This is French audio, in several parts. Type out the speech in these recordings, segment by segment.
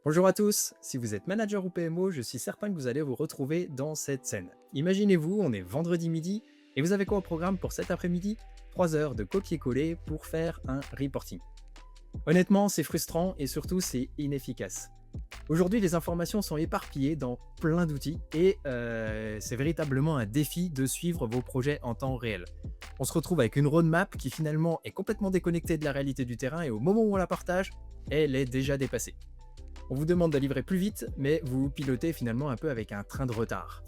Bonjour à tous, si vous êtes manager ou PMO, je suis certain que vous allez vous retrouver dans cette scène. Imaginez-vous, on est vendredi midi, et vous avez quoi au programme pour cet après-midi? 3 heures de copier-coller pour faire un reporting. Honnêtement, c'est frustrant et surtout c'est inefficace. Aujourd'hui, les informations sont éparpillées dans plein d'outils et c'est véritablement un défi de suivre vos projets en temps réel. On se retrouve avec une roadmap qui finalement est complètement déconnectée de la réalité du terrain et au moment où on la partage, elle est déjà dépassée. On vous demande de livrer plus vite, mais vous pilotez finalement un peu avec un train de retard.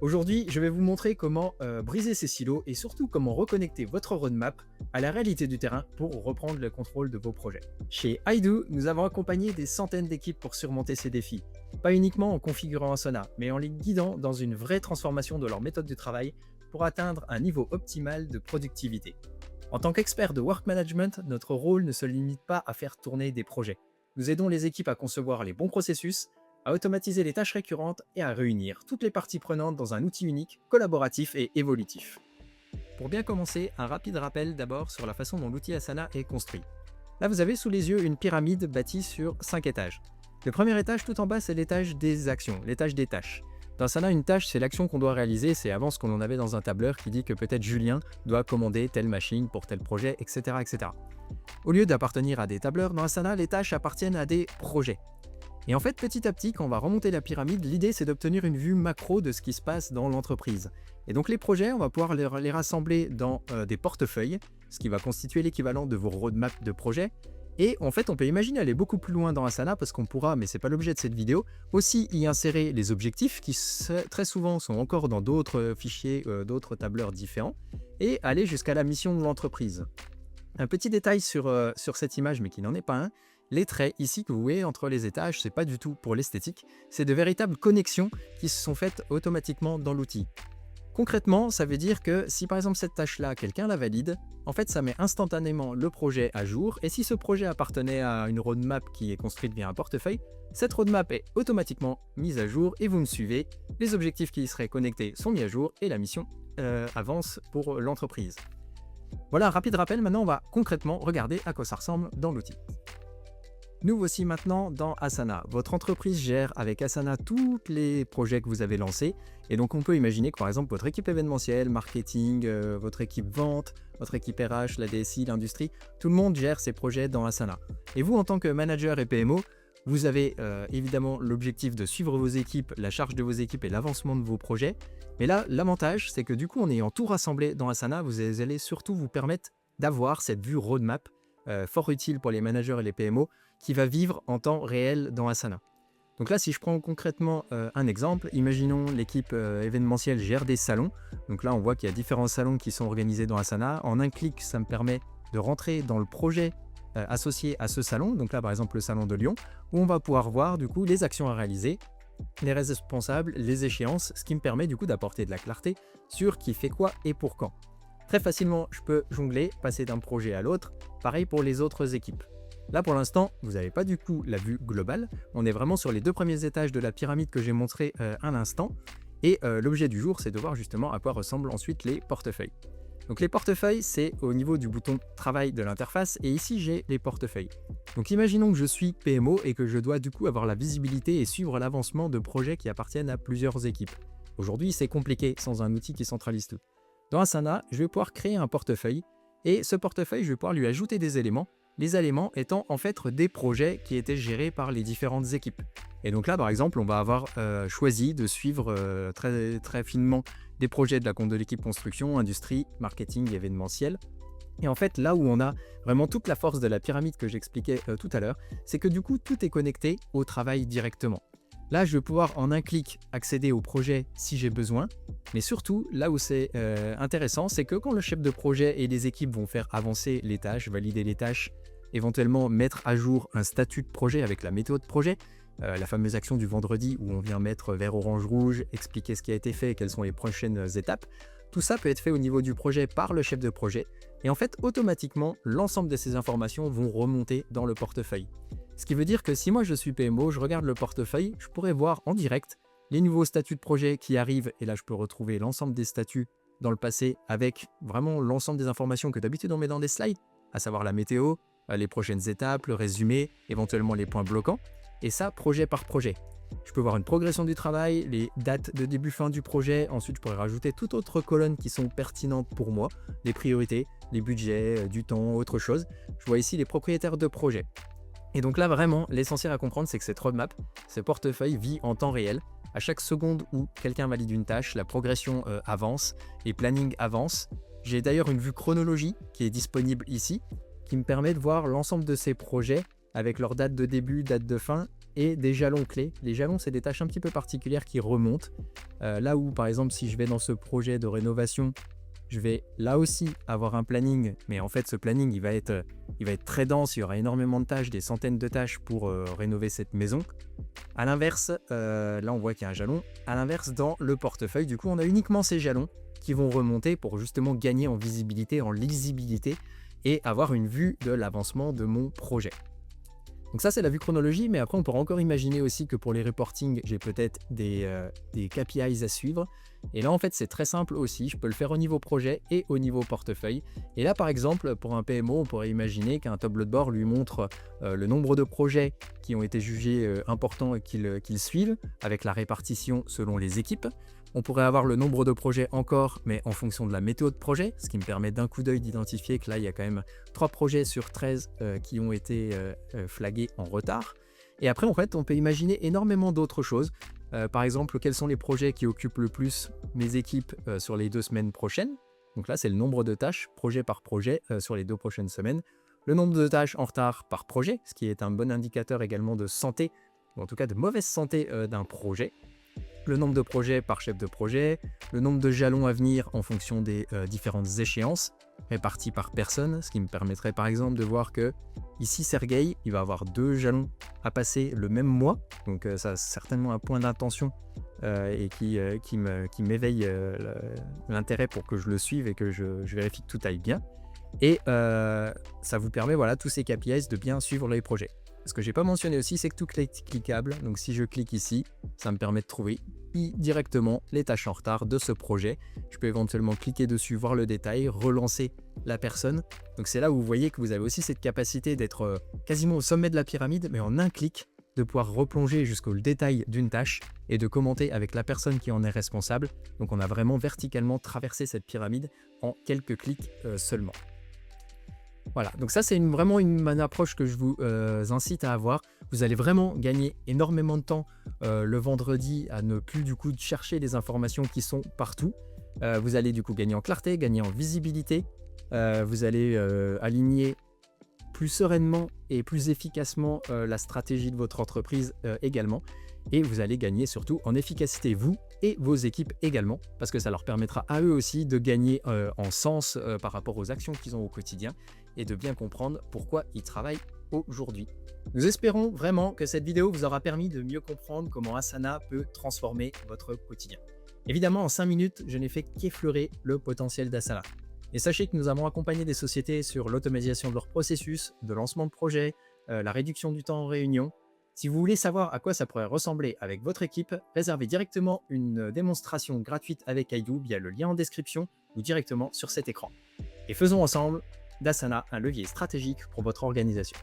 Aujourd'hui, je vais vous montrer comment briser ces silos et surtout comment reconnecter votre roadmap à la réalité du terrain pour reprendre le contrôle de vos projets. Chez iDo, nous avons accompagné des centaines d'équipes pour surmonter ces défis. Pas uniquement en configurant Asana, mais en les guidant dans une vraie transformation de leur méthode de travail pour atteindre un niveau optimal de productivité. En tant qu'expert de work management, notre rôle ne se limite pas à faire tourner des projets. Nous aidons les équipes à concevoir les bons processus, à automatiser les tâches récurrentes et à réunir toutes les parties prenantes dans un outil unique, collaboratif et évolutif. Pour bien commencer, un rapide rappel d'abord sur la façon dont l'outil Asana est construit. Là, vous avez sous les yeux une pyramide bâtie sur 5 étages. Le premier étage tout en bas, c'est l'étage des actions, l'étage des tâches. Dans Asana, une tâche, c'est l'action qu'on doit réaliser, c'est avant ce qu'on en avait dans un tableur qui dit que peut-être Julien doit commander telle machine pour tel projet, etc. etc. Au lieu d'appartenir à des tableurs, dans Asana, les tâches appartiennent à des projets. Et en fait, petit à petit, quand on va remonter la pyramide, l'idée c'est d'obtenir une vue macro de ce qui se passe dans l'entreprise. Et donc les projets, on va pouvoir les rassembler dans des portefeuilles, ce qui va constituer l'équivalent de vos roadmaps de projets. Et en fait, on peut imaginer aller beaucoup plus loin dans Asana parce qu'on pourra, mais ce n'est pas l'objet de cette vidéo, aussi y insérer les objectifs qui très souvent sont encore dans d'autres fichiers, d'autres tableurs différents, et aller jusqu'à la mission de l'entreprise. Un petit détail sur cette image, mais qui n'en est pas un, les traits ici que vous voyez entre les étages, c'est pas du tout pour l'esthétique, c'est de véritables connexions qui se sont faites automatiquement dans l'outil. Concrètement, ça veut dire que si par exemple cette tâche-là, quelqu'un la valide, en fait ça met instantanément le projet à jour, et si ce projet appartenait à une roadmap qui est construite via un portefeuille, cette roadmap est automatiquement mise à jour et vous me suivez, les objectifs qui y seraient connectés sont mis à jour et la mission avance pour l'entreprise. Voilà un rapide rappel, maintenant on va concrètement regarder à quoi ça ressemble dans l'outil. Nous voici maintenant dans Asana. Votre entreprise gère avec Asana tous les projets que vous avez lancés. Et donc on peut imaginer que par exemple votre équipe événementielle, marketing, votre équipe vente, votre équipe RH, la DSI, l'industrie, tout le monde gère ses projets dans Asana. Et vous en tant que manager et PMO, vous avez évidemment l'objectif de suivre vos équipes, la charge de vos équipes et l'avancement de vos projets. Mais là, l'avantage, c'est que du coup, en ayant tout rassemblé dans Asana, vous allez surtout vous permettre d'avoir cette vue roadmap fort utile pour les managers et les PMO qui va vivre en temps réel dans Asana. Donc là, si je prends concrètement un exemple, imaginons l'équipe événementielle gère des salons. Donc là, on voit qu'il y a différents salons qui sont organisés dans Asana. En un clic, ça me permet de rentrer dans le projet associé à ce salon. Donc là, par exemple, le salon de Lyon, où on va pouvoir voir du coup les actions à réaliser, les responsables, les échéances, ce qui me permet du coup d'apporter de la clarté sur qui fait quoi et pour quand. Très facilement, je peux jongler, passer d'un projet à l'autre. Pareil pour les autres équipes. Là, pour l'instant, vous n'avez pas du coup la vue globale. On est vraiment sur les 2 premiers étages de la pyramide que j'ai montré à l'instant. Et l'objet du jour, c'est de voir justement à quoi ressemblent ensuite les portefeuilles. Donc les portefeuilles, c'est au niveau du bouton travail de l'interface. Et ici, j'ai les portefeuilles. Donc imaginons que je suis PMO et que je dois du coup avoir la visibilité et suivre l'avancement de projets qui appartiennent à plusieurs équipes. Aujourd'hui, c'est compliqué sans un outil qui centralise tout. Dans Asana, je vais pouvoir créer un portefeuille. Et ce portefeuille, je vais pouvoir lui ajouter des éléments. Les éléments étant en fait des projets qui étaient gérés par les différentes équipes. Et donc là, par exemple, on va avoir choisi de suivre très, très finement des projets de la compte de l'équipe construction, industrie, marketing et événementiel. Et en fait, là où on a vraiment toute la force de la pyramide que j'expliquais tout à l'heure, c'est que du coup, tout est connecté au travail directement. Là, je vais pouvoir en un clic accéder au projet si j'ai besoin, mais surtout, là où c'est intéressant, c'est que quand le chef de projet et les équipes vont faire avancer les tâches, valider les tâches, éventuellement mettre à jour un statut de projet avec la météo de projet, la fameuse action du vendredi où on vient mettre vert, orange, rouge, expliquer ce qui a été fait et quelles sont les prochaines étapes. Tout ça peut être fait au niveau du projet par le chef de projet et en fait, automatiquement, l'ensemble de ces informations vont remonter dans le portefeuille. Ce qui veut dire que si moi je suis PMO, je regarde le portefeuille, je pourrais voir en direct les nouveaux statuts de projet qui arrivent et là je peux retrouver l'ensemble des statuts dans le passé avec vraiment l'ensemble des informations que d'habitude on met dans des slides, à savoir la météo, les prochaines étapes, le résumé, éventuellement les points bloquants. et ça projet par projet. Je peux voir une progression du travail, les dates de début-fin du projet. Ensuite, je pourrais rajouter toute autre colonne qui sont pertinentes pour moi, les priorités, les budgets, du temps, autre chose. Je vois ici les propriétaires de projet. Et donc là, vraiment, l'essentiel à comprendre, c'est que cette roadmap, ce portefeuille vit en temps réel. À chaque seconde où quelqu'un valide une tâche, la progression avance, les plannings avancent. J'ai d'ailleurs une vue chronologie qui est disponible ici, qui me permet de voir l'ensemble de ces projets avec leur date de début, date de fin et des jalons clés. Les jalons, c'est des tâches un petit peu particulières qui remontent. Là où, par exemple, si je vais dans ce projet de rénovation, je vais là aussi avoir un planning, mais en fait, ce planning, il va être très dense, il y aura énormément de tâches, des centaines de tâches pour rénover cette maison. À l'inverse, là, on voit qu'il y a un jalon. À l'inverse, dans le portefeuille, du coup, on a uniquement ces jalons qui vont remonter pour justement gagner en visibilité, en lisibilité et avoir une vue de l'avancement de mon projet. Donc ça, c'est la vue chronologie, mais après, on pourra encore imaginer aussi que pour les reporting, j'ai peut-être des KPIs à suivre. Et là, en fait, c'est très simple aussi. Je peux le faire au niveau projet et au niveau portefeuille. Et là, par exemple, pour un PMO, on pourrait imaginer qu'un tableau de bord lui montre le nombre de projets qui ont été jugés importants et qu'ils suivent, avec la répartition selon les équipes. On pourrait avoir le nombre de projets encore, mais en fonction de la météo de projet, ce qui me permet d'un coup d'œil d'identifier que là, il y a quand même 3 projets sur 13 qui ont été flagués en retard. Et après, en fait, on peut imaginer énormément d'autres choses. Par exemple, quels sont les projets qui occupent le plus mes équipes sur les 2 semaines prochaines. Donc là, c'est le nombre de tâches, projet par projet, sur les 2 prochaines semaines. Le nombre de tâches en retard par projet, ce qui est un bon indicateur également de santé, ou en tout cas de mauvaise santé d'un projet. Le nombre de projets par chef de projet, le nombre de jalons à venir en fonction des différentes échéances, répartis par personne, ce qui me permettrait par exemple de voir que ici Sergueï, il va avoir 2 jalons à passer le même mois, donc ça c'est certainement un point d'intention et qui m'éveille l'intérêt pour que je le suive et que je vérifie que tout aille bien. Et ça vous permet, voilà, tous ces KPIs de bien suivre les projets. Ce que j'ai pas mentionné aussi, c'est que tout est cliquable. Donc si je clique ici, ça me permet de trouver directement les tâches en retard de ce projet. Je peux éventuellement cliquer dessus, voir le détail, relancer la personne. Donc c'est là où vous voyez que vous avez aussi cette capacité d'être quasiment au sommet de la pyramide, mais en un clic, de pouvoir replonger jusqu'au détail d'une tâche et de commenter avec la personne qui en est responsable. Donc on a vraiment verticalement traversé cette pyramide en quelques clics seulement. Voilà, donc ça c'est vraiment une approche que je vous incite à avoir. Vous allez vraiment gagner énormément de temps le vendredi à ne plus du coup chercher les informations qui sont partout. Vous allez du coup gagner en clarté, gagner en visibilité. Vous allez aligner plus sereinement et plus efficacement la stratégie de votre entreprise également. Et vous allez gagner surtout en efficacité, vous et vos équipes également, parce que ça leur permettra à eux aussi de gagner en sens par rapport aux actions qu'ils ont au quotidien et de bien comprendre pourquoi ils travaillent aujourd'hui. Nous espérons vraiment que cette vidéo vous aura permis de mieux comprendre comment Asana peut transformer votre quotidien. Évidemment, en 5 minutes, je n'ai fait qu'effleurer le potentiel d'Asana. Et sachez que nous avons accompagné des sociétés sur l'automatisation de leur processus, de lancement de projet, la réduction du temps en réunion. Si vous voulez savoir à quoi ça pourrait ressembler avec votre équipe, réservez directement une démonstration gratuite avec Aidu via le lien en description ou directement sur cet écran. Et faisons ensemble d'Asana un levier stratégique pour votre organisation.